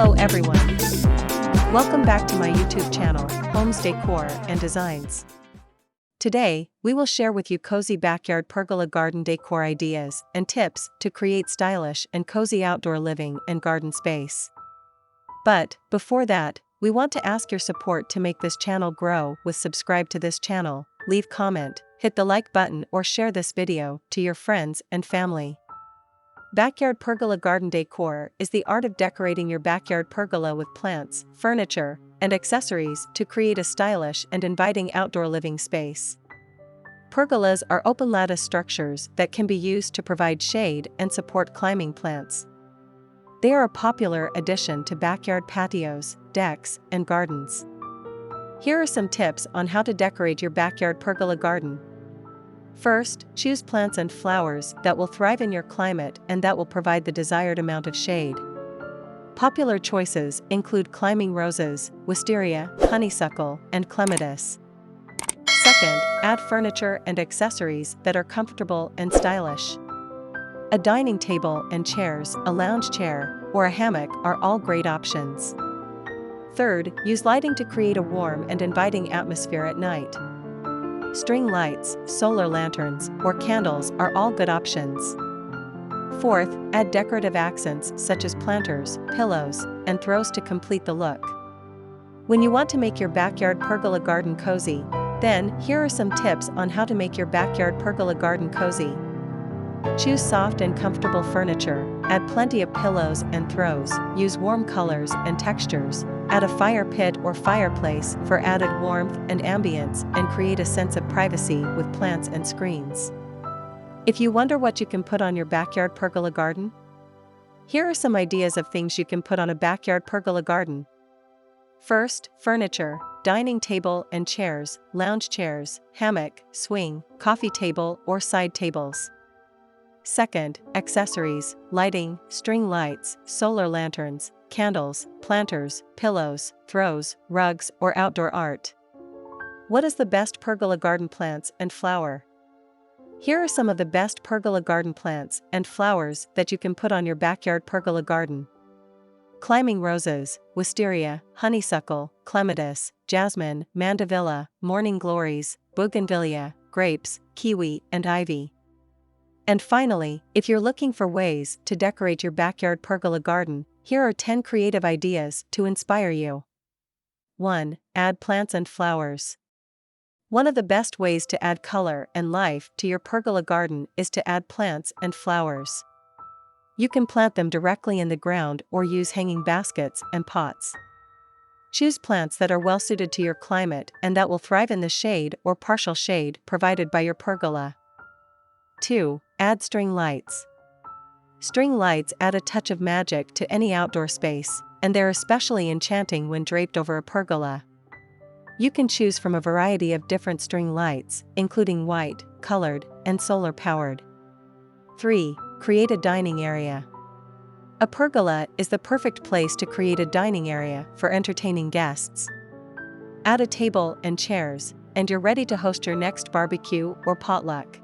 Hello everyone. Welcome back to my YouTube channel, Homes Decor and Designs. Today, we will share with you cozy backyard pergola garden decor ideas and tips to create stylish and cozy outdoor living and garden space. But, before that, we want to ask your support to make this channel grow with subscribe to this channel, leave comment, hit the like button or share this video to your friends and family. Backyard pergola garden decor is the art of decorating your backyard pergola with plants, furniture, and accessories to create a stylish and inviting outdoor living space. Pergolas are open lattice structures that can be used to provide shade and support climbing plants. They are a popular addition to backyard patios, decks, and gardens. Here are some tips on how to decorate your backyard pergola garden. First, choose plants and flowers that will thrive in your climate and that will provide the desired amount of shade. Popular choices include climbing roses, wisteria, honeysuckle, and clematis. Second, add furniture and accessories that are comfortable and stylish. A dining table and chairs, a lounge chair, or a hammock are all great options. Third, use lighting to create a warm and inviting atmosphere at night. String lights, solar lanterns, or candles are all good options. Fourth, add decorative accents such as planters, pillows, and throws to complete the look. When you want to make your backyard pergola garden cozy, then here are some tips on how to make your backyard pergola garden cozy. Choose soft and comfortable furniture, add plenty of pillows and throws, use warm colors and textures, add a fire pit or fireplace for added warmth and ambience, and create a sense of privacy with plants and screens. If you wonder what you can put on your backyard pergola garden, here are some ideas of things you can put on a backyard pergola garden. First, furniture, dining table and chairs, lounge chairs, hammock, swing, coffee table or side tables. Second, accessories, lighting, string lights, solar lanterns, candles, planters, pillows, throws, rugs, or outdoor art. What is the best pergola garden plants and flower? Here are some of the best pergola garden plants and flowers that you can put on your backyard pergola garden. Climbing roses, wisteria, honeysuckle, clematis, jasmine, mandevilla, morning glories, bougainvillea, grapes, kiwi, and ivy. And finally, if you're looking for ways to decorate your backyard pergola garden, here are 10 creative ideas to inspire you. 1. Add plants and flowers. One of the best ways to add color and life to your pergola garden is to add plants and flowers. You can plant them directly in the ground or use hanging baskets and pots. Choose plants that are well suited to your climate and that will thrive in the shade or partial shade provided by your pergola. 2. Add string lights. String lights add a touch of magic to any outdoor space, and they're especially enchanting when draped over a pergola. You can choose from a variety of different string lights, including white, colored, and solar-powered. 3. Create a dining area. A pergola is the perfect place to create a dining area for entertaining guests. Add a table and chairs, and you're ready to host your next barbecue or potluck.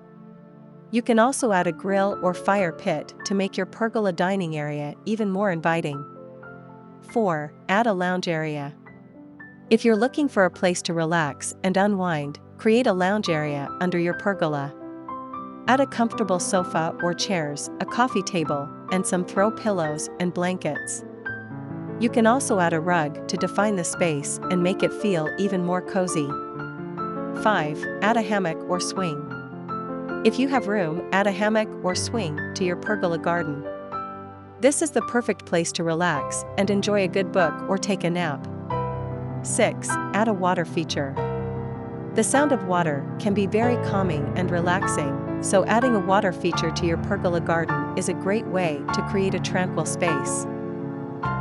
You can also add a grill or fire pit to make your pergola dining area even more inviting. 4. Add a lounge area. If you're looking for a place to relax and unwind, create a lounge area under your pergola. Add a comfortable sofa or chairs, a coffee table, and some throw pillows and blankets. You can also add a rug to define the space and make it feel even more cozy. 5. Add a hammock or swing. If you have room, add a hammock or swing to your pergola garden. This is the perfect place to relax and enjoy a good book or take a nap. 6. Add a water feature. The sound of water can be very calming and relaxing, so adding a water feature to your pergola garden is a great way to create a tranquil space.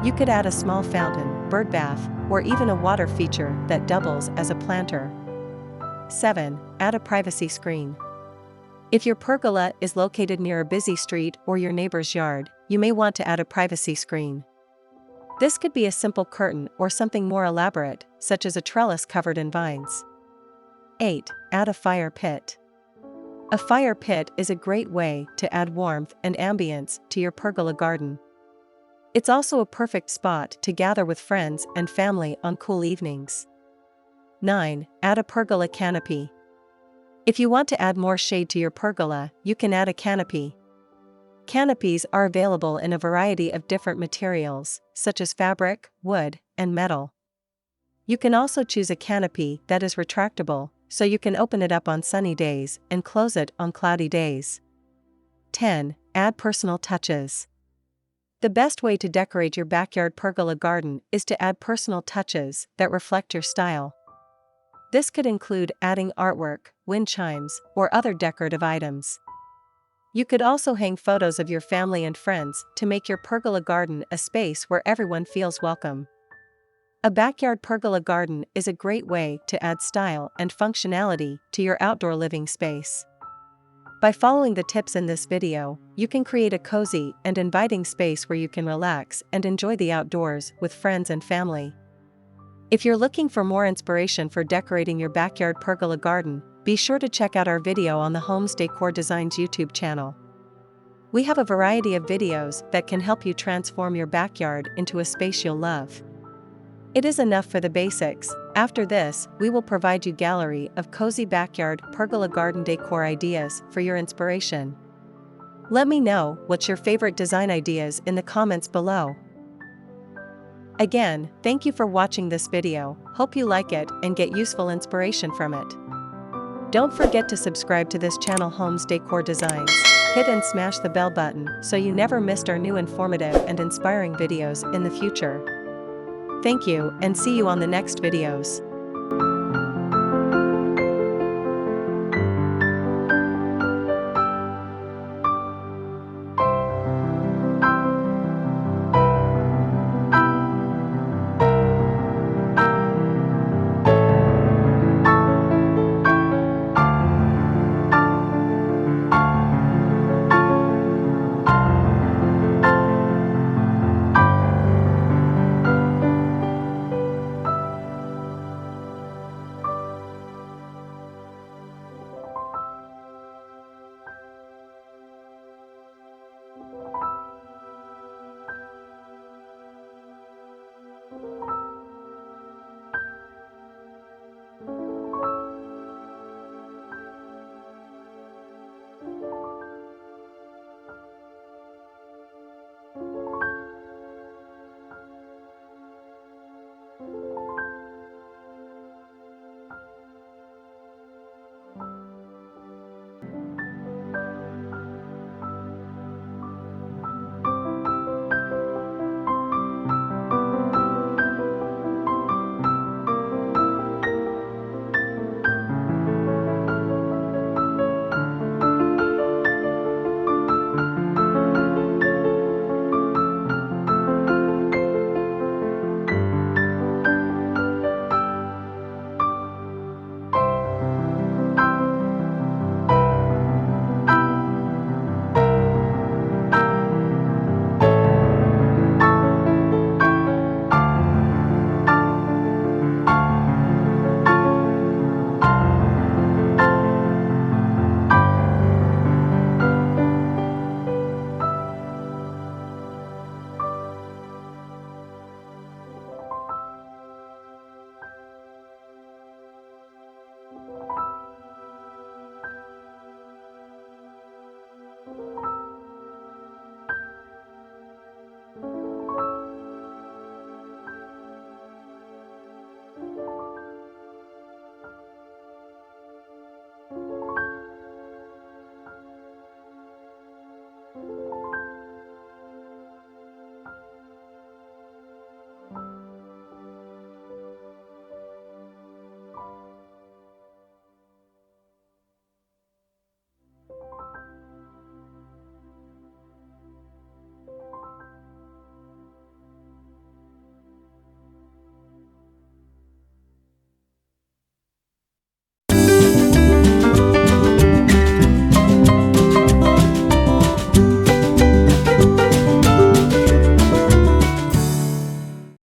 You could add a small fountain, bird bath, or even a water feature that doubles as a planter. 7. Add a privacy screen. If your pergola is located near a busy street or your neighbor's yard, you may want to add a privacy screen. This could be a simple curtain or something more elaborate, such as a trellis covered in vines. 8. Add a fire pit. A fire pit is a great way to add warmth and ambience to your pergola garden. It's also a perfect spot to gather with friends and family on cool evenings. 9. Add a pergola canopy. If you want to add more shade to your pergola, you can add a canopy. Canopies are available in a variety of different materials, such as fabric, wood, and metal. You can also choose a canopy that is retractable, so you can open it up on sunny days and close it on cloudy days. 10. Add personal touches. The best way to decorate your backyard pergola garden is to add personal touches that reflect your style. This could include adding artwork, wind chimes, or other decorative items. You could also hang photos of your family and friends to make your pergola garden a space where everyone feels welcome. A backyard pergola garden is a great way to add style and functionality to your outdoor living space. By following the tips in this video, you can create a cozy and inviting space where you can relax and enjoy the outdoors with friends and family. If you're looking for more inspiration for decorating your backyard pergola garden, be sure to check out our video on the Homes Decor Designs YouTube channel. We have a variety of videos that can help you transform your backyard into a space you'll love. It is enough for the basics. After this, we will provide you a gallery of cozy backyard pergola garden decor ideas for your inspiration. Let me know what's your favorite design ideas in the comments below. Again, thank you for watching this video. Hope you like it and get useful inspiration from it. Don't forget to subscribe to this channel, Homes Decor Designs. Hit and smash the bell button so you never missed our new informative and inspiring videos in the future. Thank you, and see you on the next videos.